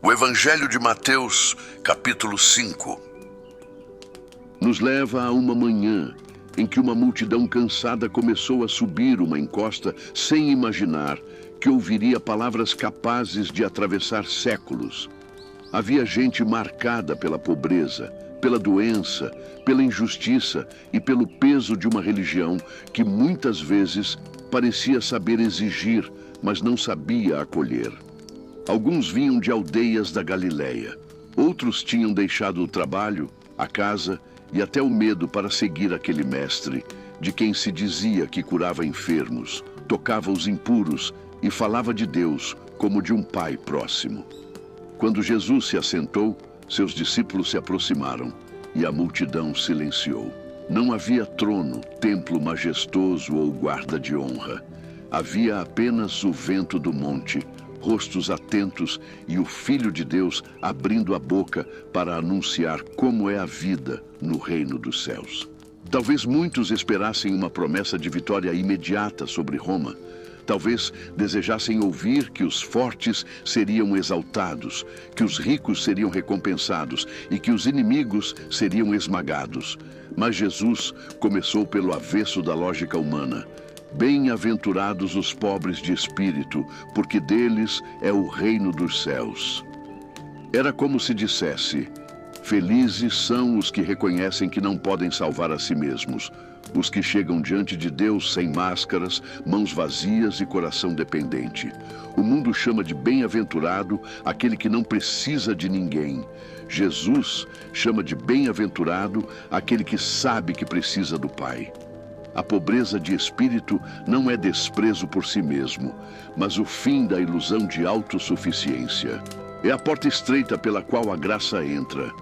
O Evangelho de Mateus, capítulo 5. Nos leva a uma manhã em que uma multidão cansada começou a subir uma encosta sem imaginar que ouviria palavras capazes de atravessar séculos. Havia gente marcada pela pobreza, pela doença, pela injustiça e pelo peso de uma religião que muitas vezes parecia saber exigir, mas não sabia acolher. Alguns vinham de aldeias da Galileia. Outros tinham deixado o trabalho, a casa e até o medo para seguir aquele mestre, de quem se dizia que curava enfermos, tocava os impuros e falava de Deus como de um pai próximo. Quando Jesus se assentou, seus discípulos se aproximaram e a multidão silenciou. Não havia trono, templo majestoso ou guarda de honra. Havia apenas o vento do monte, rostos atentos e o Filho de Deus abrindo a boca para anunciar como é a vida no reino dos céus. Talvez muitos esperassem uma promessa de vitória imediata sobre Roma. Talvez desejassem ouvir que os fortes seriam exaltados, que os ricos seriam recompensados e que os inimigos seriam esmagados. Mas Jesus começou pelo avesso da lógica humana. Bem-aventurados os pobres de espírito, porque deles é o reino dos céus. Era como se dissesse: felizes são os que reconhecem que não podem salvar a si mesmos, os que chegam diante de Deus sem máscaras, mãos vazias e coração dependente. O mundo chama de bem-aventurado aquele que não precisa de ninguém. Jesus chama de bem-aventurado aquele que sabe que precisa do Pai. A pobreza de espírito não é desprezo por si mesmo, mas o fim da ilusão de autossuficiência. É a porta estreita pela qual a graça entra.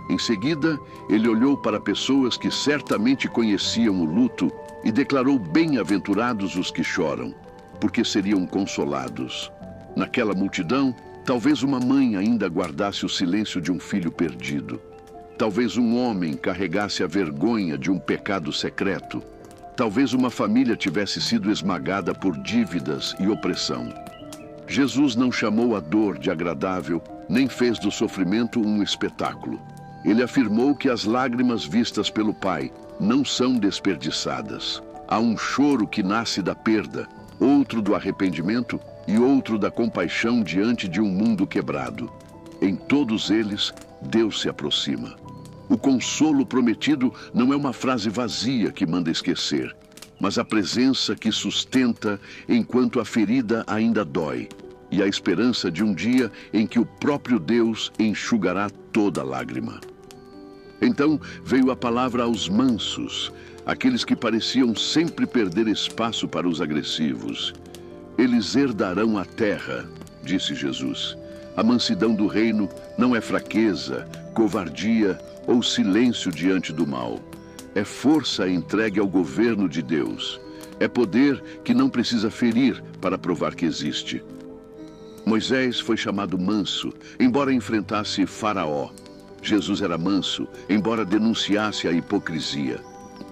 Em seguida, ele olhou para pessoas que certamente conheciam o luto e declarou: bem-aventurados os que choram, porque seriam consolados. Naquela multidão, talvez uma mãe ainda guardasse o silêncio de um filho perdido. Talvez um homem carregasse a vergonha de um pecado secreto. Talvez uma família tivesse sido esmagada por dívidas e opressão. Jesus não chamou a dor de agradável, nem fez do sofrimento um espetáculo. Ele afirmou que as lágrimas vistas pelo Pai não são desperdiçadas. Há um choro que nasce da perda, outro do arrependimento e outro da compaixão diante de um mundo quebrado. Em todos eles, Deus se aproxima. O consolo prometido não é uma frase vazia que manda esquecer, mas a presença que sustenta enquanto a ferida ainda dói, e a esperança de um dia em que o próprio Deus enxugará toda lágrima. Então veio a palavra aos mansos, aqueles que pareciam sempre perder espaço para os agressivos. Eles herdarão a terra, disse Jesus. A mansidão do reino não é fraqueza, covardia ou silêncio diante do mal. É força entregue ao governo de Deus. É poder que não precisa ferir para provar que existe. Moisés foi chamado manso, embora enfrentasse Faraó. Jesus era manso, embora denunciasse a hipocrisia.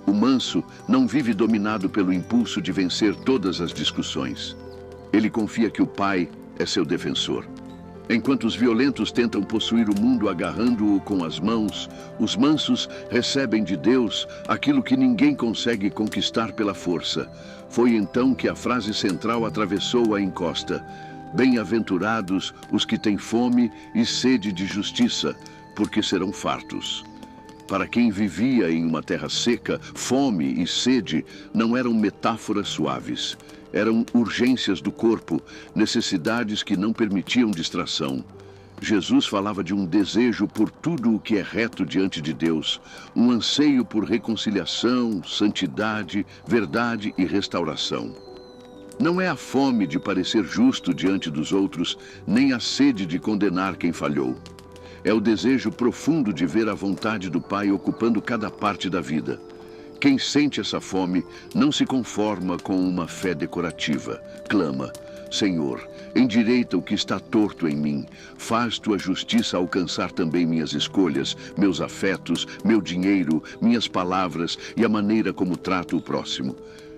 O manso não vive dominado pelo impulso de vencer todas as discussões. Ele confia que o Pai é seu defensor. Enquanto os violentos tentam possuir o mundo agarrando-o com as mãos, os mansos recebem de Deus aquilo que ninguém consegue conquistar pela força. Foi então que a frase central atravessou a encosta: bem-aventurados os que têm fome e sede de justiça, porque serão fartos. Para quem vivia em uma terra seca, fome e sede não eram metáforas suaves. Eram urgências do corpo, necessidades que não permitiam distração. Jesus falava de um desejo por tudo o que é reto diante de Deus, um anseio por reconciliação, santidade, verdade e restauração. Não é a fome de parecer justo diante dos outros, nem a sede de condenar quem falhou. É o desejo profundo de ver a vontade do Pai ocupando cada parte da vida. Quem sente essa fome não se conforma com uma fé decorativa. Clama: Senhor, endireita o que está torto em mim. Faz tua justiça alcançar também minhas escolhas, meus afetos, meu dinheiro, minhas palavras e a maneira como trato o próximo.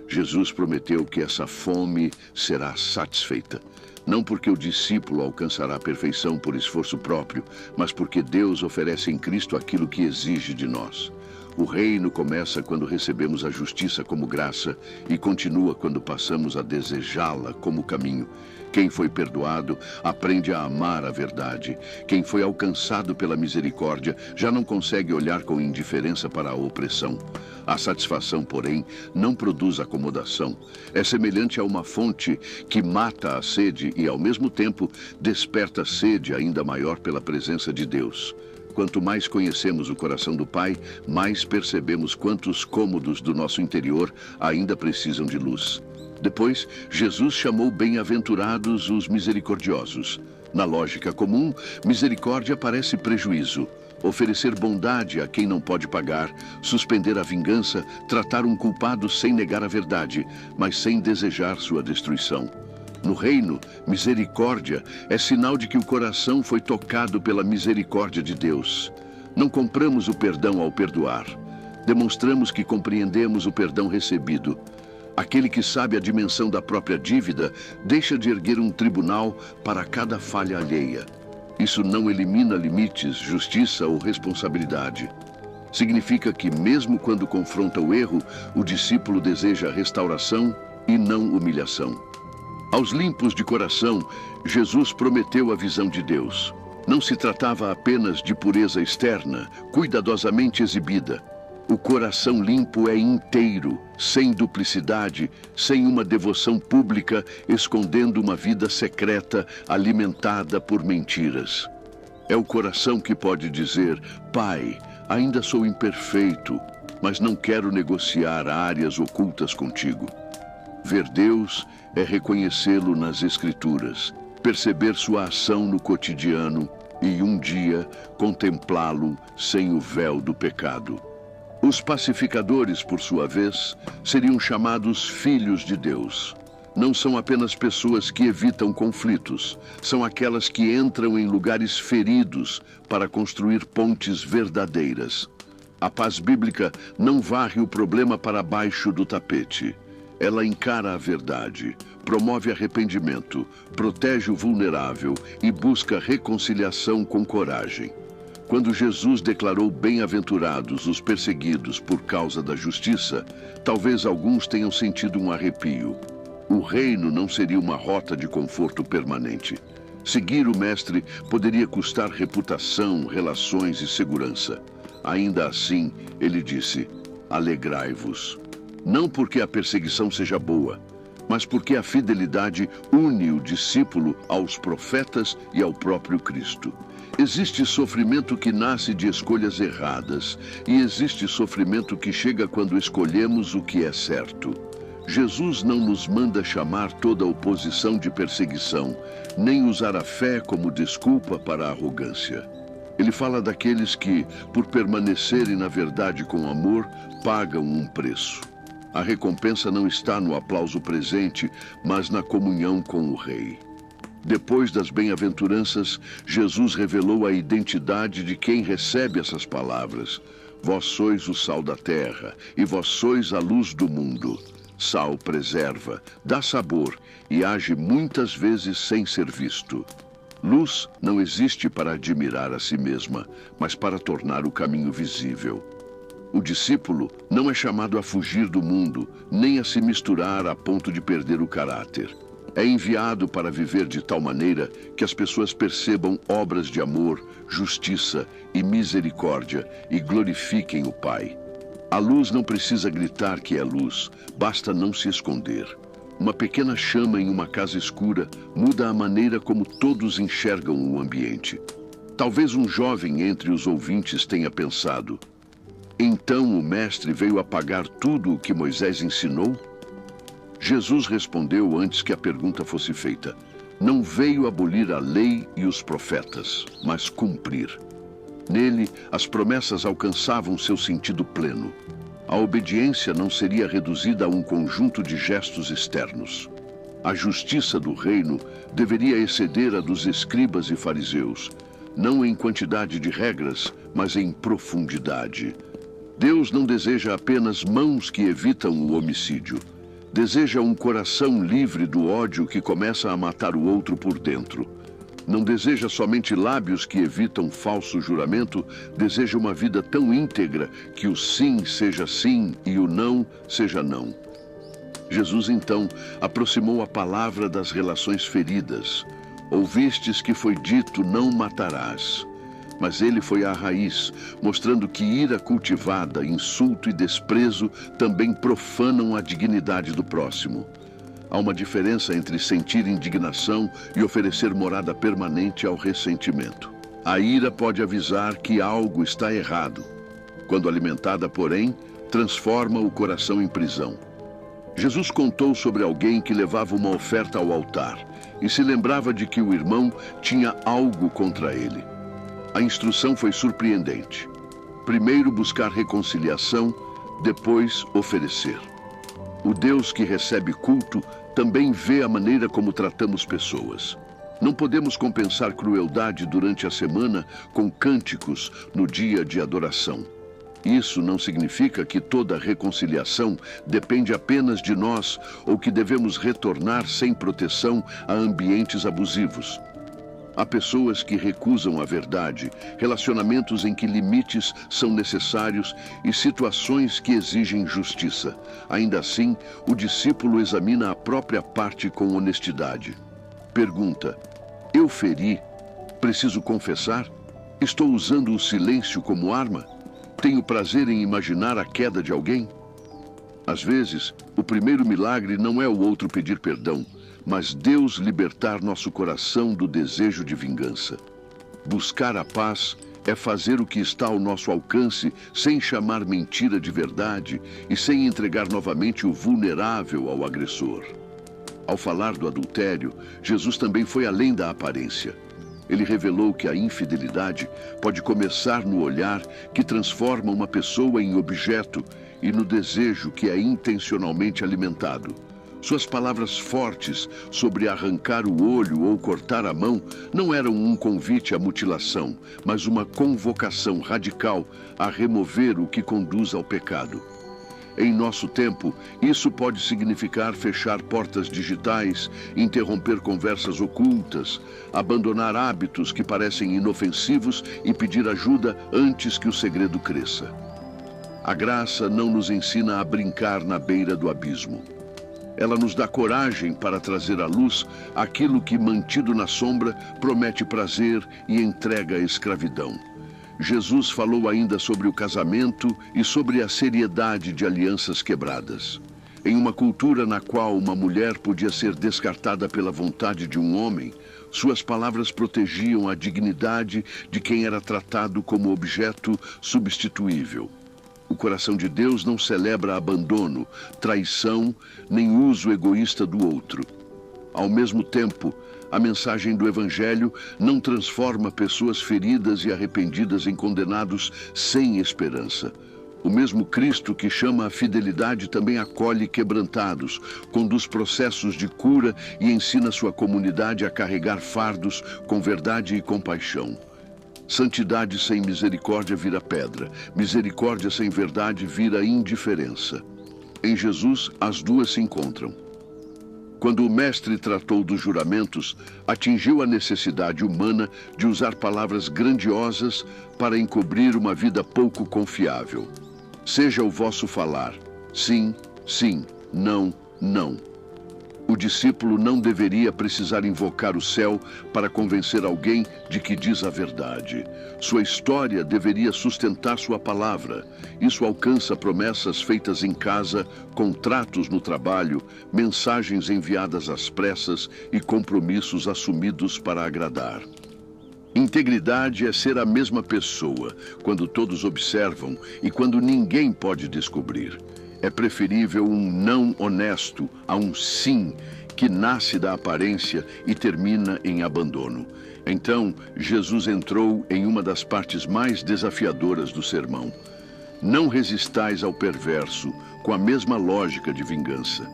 Jesus prometeu que essa fome será satisfeita. Não porque o discípulo alcançará a perfeição por esforço próprio, mas porque Deus oferece em Cristo aquilo que exige de nós. O reino começa quando recebemos a justiça como graça e continua quando passamos a desejá-la como caminho. Quem foi perdoado aprende a amar a verdade. Quem foi alcançado pela misericórdia já não consegue olhar com indiferença para a opressão. A satisfação, porém, não produz acomodação. É semelhante a uma fonte que mata a sede e, ao mesmo tempo, desperta sede ainda maior pela presença de Deus. Quanto mais conhecemos o coração do Pai, mais percebemos quantos cômodos do nosso interior ainda precisam de luz. Depois, Jesus chamou bem-aventurados os misericordiosos. Na lógica comum, misericórdia parece prejuízo. Oferecer bondade a quem não pode pagar, suspender a vingança, tratar um culpado sem negar a verdade, mas sem desejar sua destruição. No reino, misericórdia é sinal de que o coração foi tocado pela misericórdia de Deus. Não compramos o perdão ao perdoar. Demonstramos que compreendemos o perdão recebido. Aquele que sabe a dimensão da própria dívida deixa de erguer um tribunal para cada falha alheia. Isso não elimina limites, justiça ou responsabilidade. Significa que, mesmo quando confronta o erro, o discípulo deseja restauração e não humilhação. Aos limpos de coração, Jesus prometeu a visão de Deus. Não se tratava apenas de pureza externa, cuidadosamente exibida. O coração limpo é inteiro, sem duplicidade, sem uma devoção pública, escondendo uma vida secreta alimentada por mentiras. É o coração que pode dizer: Pai, ainda sou imperfeito, mas não quero negociar áreas ocultas contigo. Ver Deus é reconhecê-lo nas Escrituras, perceber sua ação no cotidiano e, um dia, contemplá-lo sem o véu do pecado. Os pacificadores, por sua vez, seriam chamados filhos de Deus. Não são apenas pessoas que evitam conflitos, são aquelas que entram em lugares feridos para construir pontes verdadeiras. A paz bíblica não varre o problema para baixo do tapete. Ela encara a verdade, promove arrependimento, protege o vulnerável e busca reconciliação com coragem. Quando Jesus declarou bem-aventurados os perseguidos por causa da justiça, talvez alguns tenham sentido um arrepio. O reino não seria uma rota de conforto permanente. Seguir o Mestre poderia custar reputação, relações e segurança. Ainda assim, ele disse: alegrai-vos. Não porque a perseguição seja boa, mas porque a fidelidade une o discípulo aos profetas e ao próprio Cristo. Existe sofrimento que nasce de escolhas erradas, e existe sofrimento que chega quando escolhemos o que é certo. Jesus não nos manda chamar toda oposição de perseguição, nem usar a fé como desculpa para a arrogância. Ele fala daqueles que, por permanecerem na verdade com amor, pagam um preço. A recompensa não está no aplauso presente, mas na comunhão com o Rei. Depois das bem-aventuranças, Jesus revelou a identidade de quem recebe essas palavras. Vós sois o sal da terra, e vós sois a luz do mundo. Sal preserva, dá sabor e age muitas vezes sem ser visto. Luz não existe para admirar a si mesma, mas para tornar o caminho visível. O discípulo não é chamado a fugir do mundo, nem a se misturar a ponto de perder o caráter. É enviado para viver de tal maneira que as pessoas percebam obras de amor, justiça e misericórdia e glorifiquem o Pai. A luz não precisa gritar que é luz, basta não se esconder. Uma pequena chama em uma casa escura muda a maneira como todos enxergam o ambiente. Talvez um jovem entre os ouvintes tenha pensado: então o Mestre veio apagar tudo o que Moisés ensinou? Jesus respondeu antes que a pergunta fosse feita: não veio abolir a lei e os profetas, mas cumprir. Nele, as promessas alcançavam seu sentido pleno. A obediência não seria reduzida a um conjunto de gestos externos. A justiça do reino deveria exceder a dos escribas e fariseus, não em quantidade de regras, mas em profundidade. Deus não deseja apenas mãos que evitam o homicídio. Deseja um coração livre do ódio que começa a matar o outro por dentro. Não deseja somente lábios que evitam falso juramento, deseja uma vida tão íntegra que o sim seja sim e o não seja não. Jesus, então, aproximou a palavra das relações feridas. Ouvistes que foi dito, não matarás. Mas ele foi à raiz, mostrando que ira cultivada, insulto e desprezo também profanam a dignidade do próximo. Há uma diferença entre sentir indignação e oferecer morada permanente ao ressentimento. A ira pode avisar que algo está errado. Quando alimentada, porém, transforma o coração em prisão. Jesus contou sobre alguém que levava uma oferta ao altar e se lembrava de que o irmão tinha algo contra ele. A instrução foi surpreendente. Primeiro buscar reconciliação, depois oferecer. O Deus que recebe culto também vê a maneira como tratamos pessoas. Não podemos compensar crueldade durante a semana com cânticos no dia de adoração. Isso não significa que toda reconciliação depende apenas de nós ou que devemos retornar sem proteção a ambientes abusivos. Há pessoas que recusam a verdade, relacionamentos em que limites são necessários e situações que exigem justiça. Ainda assim, o discípulo examina a própria parte com honestidade. Pergunta: eu feri? Preciso confessar? Estou usando o silêncio como arma? Tenho prazer em imaginar a queda de alguém? Às vezes, o primeiro milagre não é o outro pedir perdão, mas Deus libertar nosso coração do desejo de vingança. Buscar a paz é fazer o que está ao nosso alcance sem chamar mentira de verdade e sem entregar novamente o vulnerável ao agressor. Ao falar do adultério, Jesus também foi além da aparência. Ele revelou que a infidelidade pode começar no olhar que transforma uma pessoa em objeto e no desejo que é intencionalmente alimentado. Suas palavras fortes sobre arrancar o olho ou cortar a mão não eram um convite à mutilação, mas uma convocação radical a remover o que conduz ao pecado. Em nosso tempo, isso pode significar fechar portas digitais, interromper conversas ocultas, abandonar hábitos que parecem inofensivos e pedir ajuda antes que o segredo cresça. A graça não nos ensina a brincar na beira do abismo. Ela nos dá coragem para trazer à luz aquilo que, mantido na sombra, promete prazer e entrega a escravidão. Jesus falou ainda sobre o casamento e sobre a seriedade de alianças quebradas. Em uma cultura na qual uma mulher podia ser descartada pela vontade de um homem, suas palavras protegiam a dignidade de quem era tratado como objeto substituível. O coração de Deus não celebra abandono, traição, nem uso egoísta do outro. Ao mesmo tempo, a mensagem do Evangelho não transforma pessoas feridas e arrependidas em condenados sem esperança. O mesmo Cristo que chama a fidelidade também acolhe quebrantados, conduz processos de cura e ensina sua comunidade a carregar fardos com verdade e compaixão. Santidade sem misericórdia vira pedra. Misericórdia sem verdade vira indiferença. Em Jesus, as duas se encontram. Quando o Mestre tratou dos juramentos, atingiu a necessidade humana de usar palavras grandiosas para encobrir uma vida pouco confiável. Seja o vosso falar, sim, sim, não, não. O discípulo não deveria precisar invocar o céu para convencer alguém de que diz a verdade. Sua história deveria sustentar sua palavra. Isso alcança promessas feitas em casa, contratos no trabalho, mensagens enviadas às pressas e compromissos assumidos para agradar. Integridade é ser a mesma pessoa quando todos observam e quando ninguém pode descobrir. É preferível um não honesto a um sim que nasce da aparência e termina em abandono. Então, Jesus entrou em uma das partes mais desafiadoras do sermão. Não resistais ao perverso com a mesma lógica de vingança.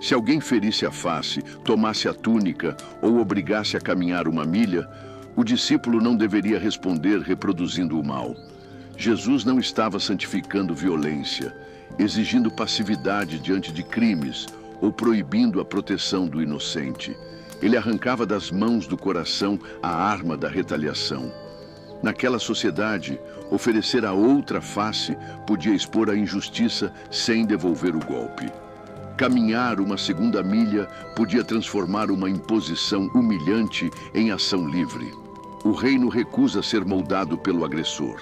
Se alguém ferisse a face, tomasse a túnica ou obrigasse a caminhar uma milha, o discípulo não deveria responder reproduzindo o mal. Jesus não estava santificando violência, exigindo passividade diante de crimes ou proibindo a proteção do inocente. Ele arrancava das mãos do coração a arma da retaliação. Naquela sociedade, oferecer a outra face podia expor a injustiça sem devolver o golpe. Caminhar uma segunda milha podia transformar uma imposição humilhante em ação livre. O reino recusa ser moldado pelo agressor.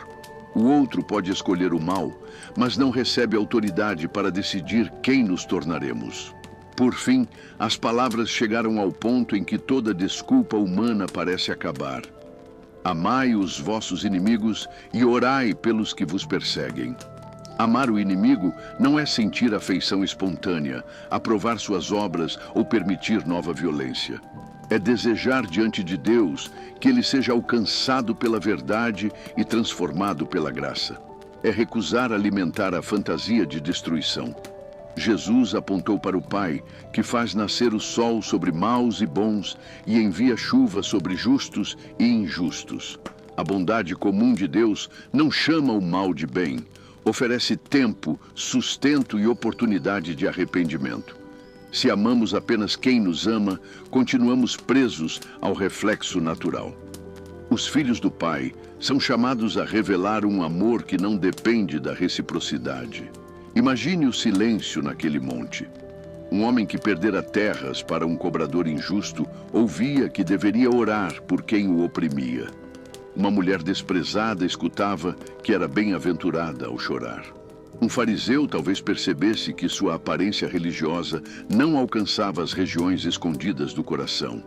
O outro pode escolher o mal, mas não recebe autoridade para decidir quem nos tornaremos. Por fim, as palavras chegaram ao ponto em que toda desculpa humana parece acabar. Amai os vossos inimigos e orai pelos que vos perseguem. Amar o inimigo não é sentir afeição espontânea, aprovar suas obras ou permitir nova violência. É desejar diante de Deus que ele seja alcançado pela verdade e transformado pela graça. É recusar alimentar a fantasia de destruição. Jesus apontou para o Pai, que faz nascer o sol sobre maus e bons e envia chuva sobre justos e injustos. A bondade comum de Deus não chama o mal de bem, oferece tempo, sustento e oportunidade de arrependimento. Se amamos apenas quem nos ama, continuamos presos ao reflexo natural. Os filhos do Pai são chamados a revelar um amor que não depende da reciprocidade. Imagine o silêncio naquele monte. Um homem que perdera terras para um cobrador injusto ouvia que deveria orar por quem o oprimia. Uma mulher desprezada escutava que era bem-aventurada ao chorar. Um fariseu talvez percebesse que sua aparência religiosa não alcançava as regiões escondidas do coração.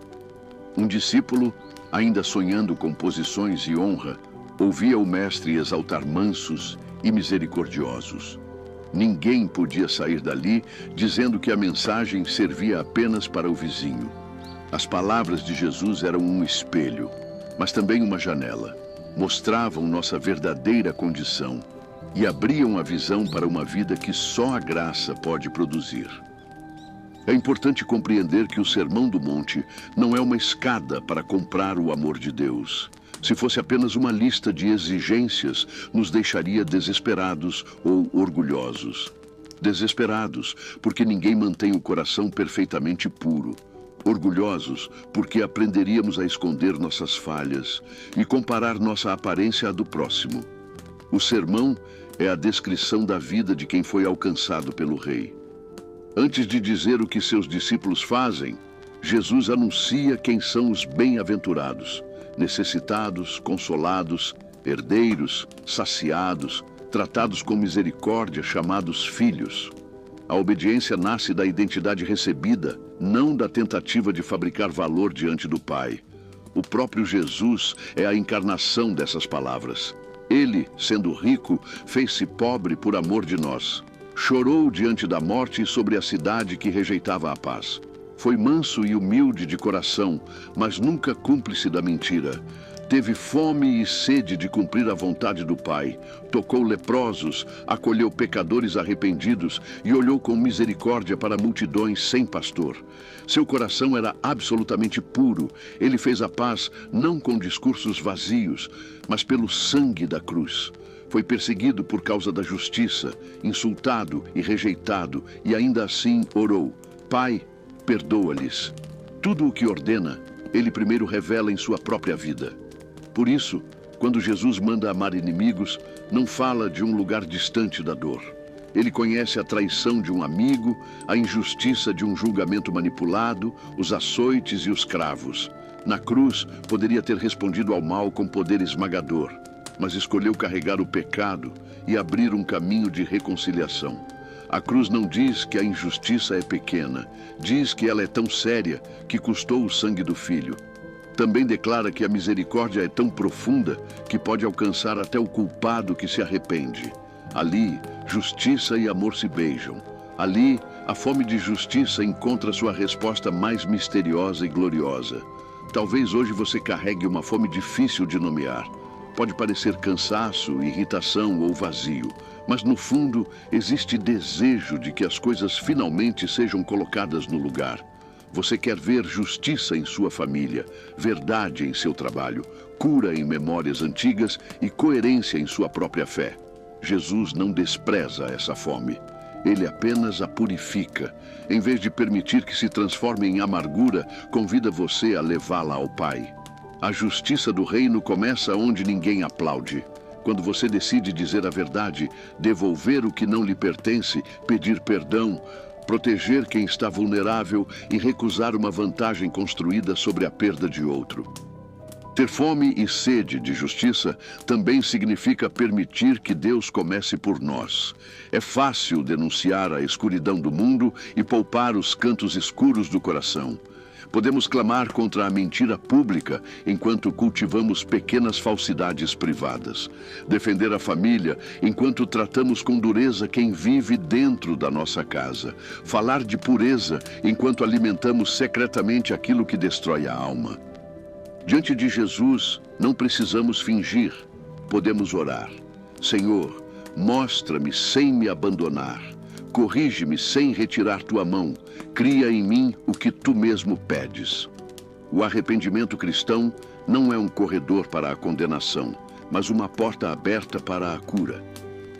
Um discípulo, ainda sonhando com posições e honra, ouvia o mestre exaltar mansos e misericordiosos. Ninguém podia sair dali dizendo que a mensagem servia apenas para o vizinho. As palavras de Jesus eram um espelho, mas também uma janela. Mostravam nossa verdadeira condição e abriam a visão para uma vida que só a graça pode produzir. É importante compreender que o Sermão do Monte não é uma escada para comprar o amor de Deus. Se fosse apenas uma lista de exigências, nos deixaria desesperados ou orgulhosos. Desesperados, porque ninguém mantém o coração perfeitamente puro. Orgulhosos, porque aprenderíamos a esconder nossas falhas e comparar nossa aparência à do próximo. O sermão é a descrição da vida de quem foi alcançado pelo Rei. Antes de dizer o que seus discípulos fazem, Jesus anuncia quem são os bem-aventurados, necessitados, consolados, herdeiros, saciados, tratados com misericórdia, chamados filhos. A obediência nasce da identidade recebida, não da tentativa de fabricar valor diante do Pai. O próprio Jesus é a encarnação dessas palavras. Ele, sendo rico, fez-se pobre por amor de nós. Chorou diante da morte sobre a cidade que rejeitava a paz. Foi manso e humilde de coração, mas nunca cúmplice da mentira. Teve fome e sede de cumprir a vontade do Pai. Tocou leprosos, acolheu pecadores arrependidos e olhou com misericórdia para multidões sem pastor. Seu coração era absolutamente puro. Ele fez a paz não com discursos vazios, mas pelo sangue da cruz. Foi perseguido por causa da justiça, insultado e rejeitado, e ainda assim orou: Pai, perdoa-lhes. Tudo o que ordena, ele primeiro revela em sua própria vida. Por isso, quando Jesus manda amar inimigos, não fala de um lugar distante da dor. Ele conhece a traição de um amigo, a injustiça de um julgamento manipulado, os açoites e os cravos. Na cruz, poderia ter respondido ao mal com poder esmagador, mas escolheu carregar o pecado e abrir um caminho de reconciliação. A cruz não diz que a injustiça é pequena, diz que ela é tão séria que custou o sangue do Filho. Também declara que a misericórdia é tão profunda que pode alcançar até o culpado que se arrepende. Ali, justiça e amor se beijam. Ali, a fome de justiça encontra sua resposta mais misteriosa e gloriosa. Talvez hoje você carregue uma fome difícil de nomear. Pode parecer cansaço, irritação ou vazio, mas no fundo existe desejo de que as coisas finalmente sejam colocadas no lugar. Você quer ver justiça em sua família, verdade em seu trabalho, cura em memórias antigas e coerência em sua própria fé. Jesus não despreza essa fome. Ele apenas a purifica. Em vez de permitir que se transforme em amargura, convida você a levá-la ao Pai. A justiça do reino começa onde ninguém aplaude. Quando você decide dizer a verdade, devolver o que não lhe pertence, pedir perdão, proteger quem está vulnerável e recusar uma vantagem construída sobre a perda de outro. Ter fome e sede de justiça também significa permitir que Deus comece por nós. É fácil denunciar a escuridão do mundo e poupar os cantos escuros do coração. Podemos clamar contra a mentira pública enquanto cultivamos pequenas falsidades privadas. Defender a família enquanto tratamos com dureza quem vive dentro da nossa casa. Falar de pureza enquanto alimentamos secretamente aquilo que destrói a alma. Diante de Jesus, não precisamos fingir. Podemos orar. Senhor, mostra-me sem me abandonar. Corrige-me sem retirar tua mão. Cria em mim o que tu mesmo pedes. O arrependimento cristão não é um corredor para a condenação, mas uma porta aberta para a cura.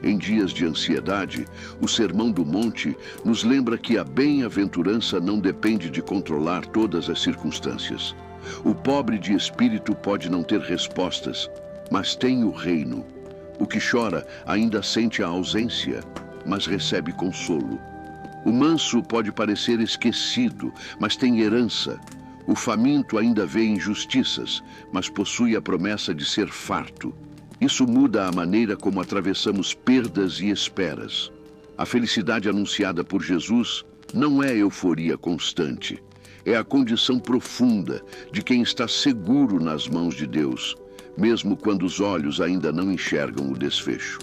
Em dias de ansiedade, o Sermão do Monte nos lembra que a bem-aventurança não depende de controlar todas as circunstâncias. O pobre de espírito pode não ter respostas, mas tem o reino. O que chora ainda sente a ausência, mas recebe consolo. O manso pode parecer esquecido, mas tem herança. O faminto ainda vê injustiças, mas possui a promessa de ser farto. Isso muda a maneira como atravessamos perdas e esperas. A felicidade anunciada por Jesus não é euforia constante. É a condição profunda de quem está seguro nas mãos de Deus, mesmo quando os olhos ainda não enxergam o desfecho.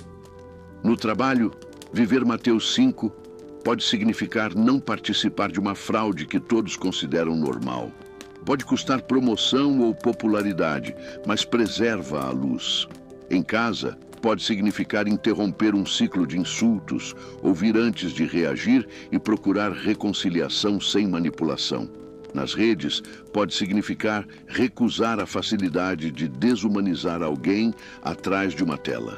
No trabalho, viver Mateus 5 pode significar não participar de uma fraude que todos consideram normal. Pode custar promoção ou popularidade, mas preserva a luz. Em casa, pode significar interromper um ciclo de insultos, ouvir antes de reagir e procurar reconciliação sem manipulação. Nas redes, pode significar recusar a facilidade de desumanizar alguém atrás de uma tela.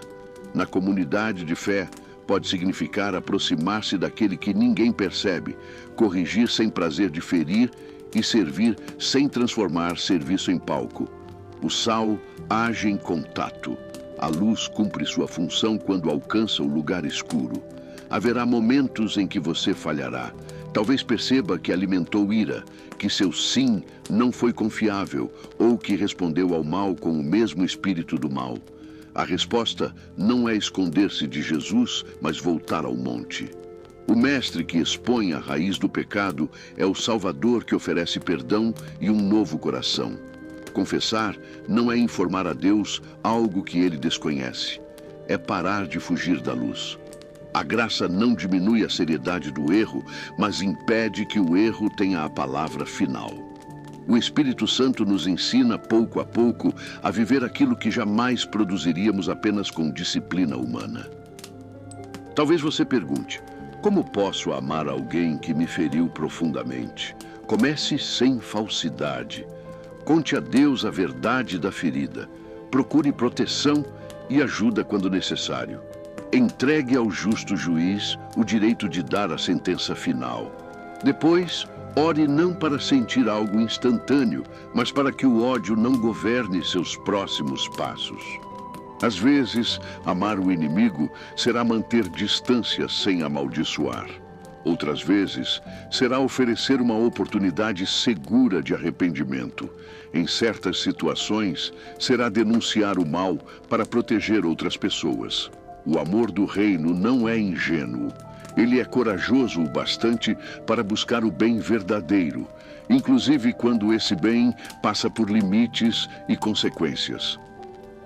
Na comunidade de fé, pode significar aproximar-se daquele que ninguém percebe, corrigir sem prazer de ferir e servir sem transformar serviço em palco. O sal age em contato. A luz cumpre sua função quando alcança o lugar escuro. Haverá momentos em que você falhará. Talvez perceba que alimentou ira, que seu sim não foi confiável ou que respondeu ao mal com o mesmo espírito do mal. A resposta não é esconder-se de Jesus, mas voltar ao monte. O mestre que expõe a raiz do pecado é o Salvador que oferece perdão e um novo coração. Confessar não é informar a Deus algo que ele desconhece. É parar de fugir da luz. A graça não diminui a seriedade do erro, mas impede que o erro tenha a palavra final. O Espírito Santo nos ensina, pouco a pouco, a viver aquilo que jamais produziríamos apenas com disciplina humana. Talvez você pergunte, como posso amar alguém que me feriu profundamente? Comece sem falsidade. Conte a Deus a verdade da ferida. Procure proteção e ajuda quando necessário. Entregue ao justo juiz o direito de dar a sentença final. Depois, ore não para sentir algo instantâneo, mas para que o ódio não governe seus próximos passos. Às vezes, amar o inimigo será manter distância sem amaldiçoar. Outras vezes, será oferecer uma oportunidade segura de arrependimento. Em certas situações, será denunciar o mal para proteger outras pessoas. O amor do reino não é ingênuo. Ele é corajoso o bastante para buscar o bem verdadeiro, inclusive quando esse bem passa por limites e consequências.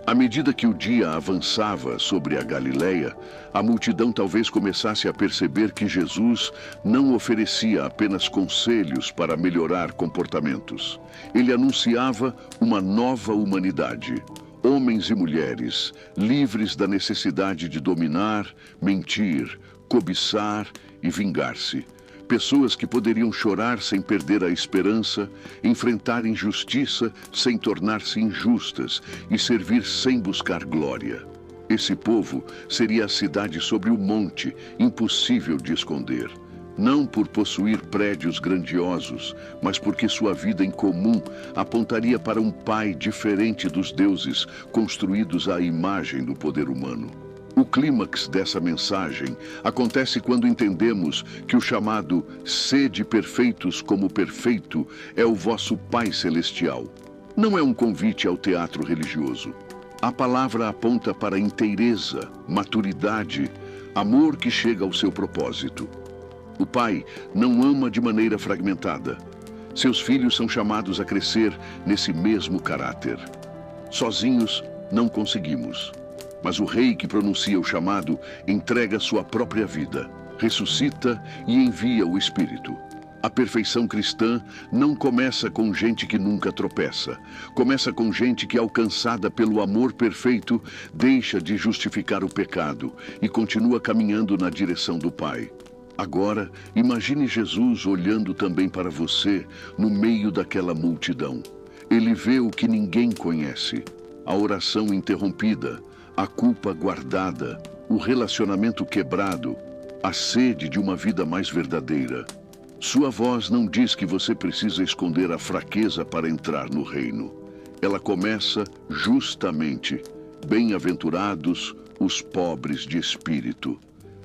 À medida que o dia avançava sobre a Galileia, a multidão talvez começasse a perceber que Jesus não oferecia apenas conselhos para melhorar comportamentos. Ele anunciava uma nova humanidade. Homens e mulheres, livres da necessidade de dominar, mentir, cobiçar e vingar-se. Pessoas que poderiam chorar sem perder a esperança, enfrentar injustiça sem tornar-se injustas e servir sem buscar glória. Esse povo seria a cidade sobre o monte, impossível de esconder. Não por possuir prédios grandiosos, mas porque sua vida em comum apontaria para um pai diferente dos deuses construídos à imagem do poder humano. O clímax dessa mensagem acontece quando entendemos que o chamado "sede perfeitos como perfeito" é o vosso Pai Celestial. Não é um convite ao teatro religioso. A palavra aponta para inteireza, maturidade, amor que chega ao seu propósito. O Pai não ama de maneira fragmentada. Seus filhos são chamados a crescer nesse mesmo caráter. Sozinhos não conseguimos. Mas o rei que pronuncia o chamado entrega sua própria vida, ressuscita e envia o Espírito. A perfeição cristã não começa com gente que nunca tropeça. Começa com gente que, alcançada pelo amor perfeito, deixa de justificar o pecado e continua caminhando na direção do Pai. Agora, imagine Jesus olhando também para você no meio daquela multidão. Ele vê o que ninguém conhece: a oração interrompida, a culpa guardada, o relacionamento quebrado, a sede de uma vida mais verdadeira. Sua voz não diz que você precisa esconder a fraqueza para entrar no reino. Ela começa justamente: bem-aventurados os pobres de espírito.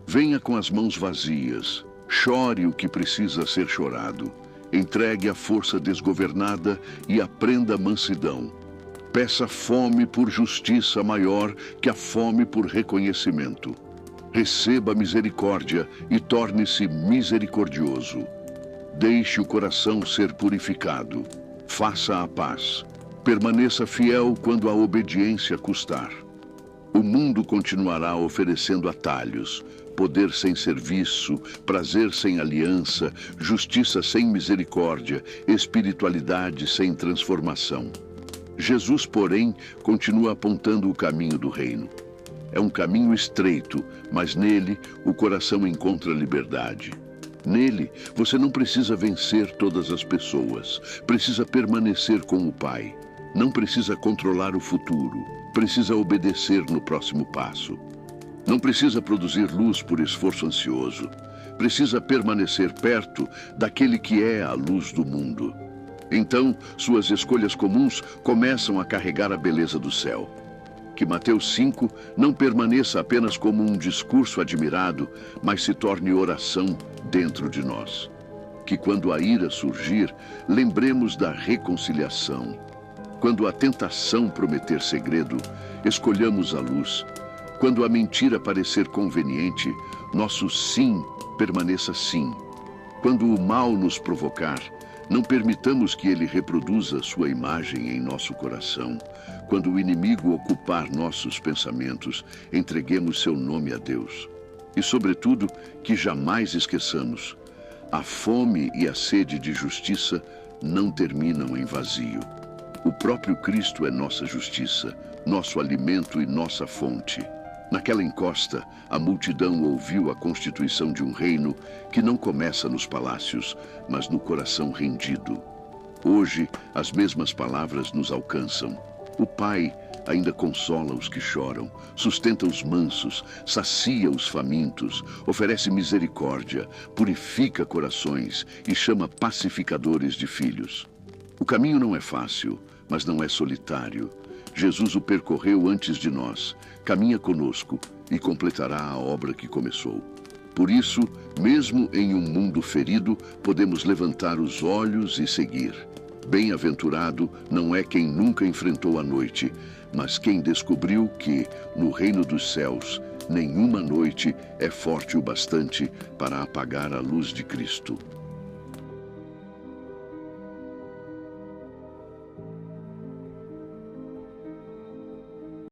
Venha com as mãos vazias, chore o que precisa ser chorado, entregue a força desgovernada e aprenda a mansidão. Peça fome por justiça maior que a fome por reconhecimento. Receba misericórdia e torne-se misericordioso. Deixe o coração ser purificado. Faça a paz. Permaneça fiel quando a obediência custar. O mundo continuará oferecendo atalhos: poder sem serviço, prazer sem aliança, justiça sem misericórdia, espiritualidade sem transformação. Jesus, porém, continua apontando o caminho do reino. É um caminho estreito, mas nele o coração encontra liberdade. Nele, você não precisa vencer todas as pessoas, precisa permanecer com o Pai. Não precisa controlar o futuro, precisa obedecer no próximo passo. Não precisa produzir luz por esforço ansioso, precisa permanecer perto daquele que é a luz do mundo. Então, suas escolhas comuns começam a carregar a beleza do céu. Que Mateus 5 não permaneça apenas como um discurso admirado, mas se torne oração dentro de nós. Que quando a ira surgir, lembremos da reconciliação. Quando a tentação prometer segredo, escolhamos a luz. Quando a mentira parecer conveniente, nosso sim permaneça sim. Quando o mal nos provocar, não permitamos que ele reproduza sua imagem em nosso coração. Quando o inimigo ocupar nossos pensamentos, entreguemos seu nome a Deus. E, sobretudo, que jamais esqueçamos: a fome e a sede de justiça não terminam em vazio. O próprio Cristo é nossa justiça, nosso alimento e nossa fonte. Naquela encosta, a multidão ouviu a constituição de um reino que não começa nos palácios, mas no coração rendido. Hoje, as mesmas palavras nos alcançam. O Pai ainda consola os que choram, sustenta os mansos, sacia os famintos, oferece misericórdia, purifica corações e chama pacificadores de filhos. O caminho não é fácil, mas não é solitário. Jesus o percorreu antes de nós, caminha conosco e completará a obra que começou. Por isso, mesmo em um mundo ferido, podemos levantar os olhos e seguir. Bem-aventurado não é quem nunca enfrentou a noite, mas quem descobriu que, no reino dos céus, nenhuma noite é forte o bastante para apagar a luz de Cristo.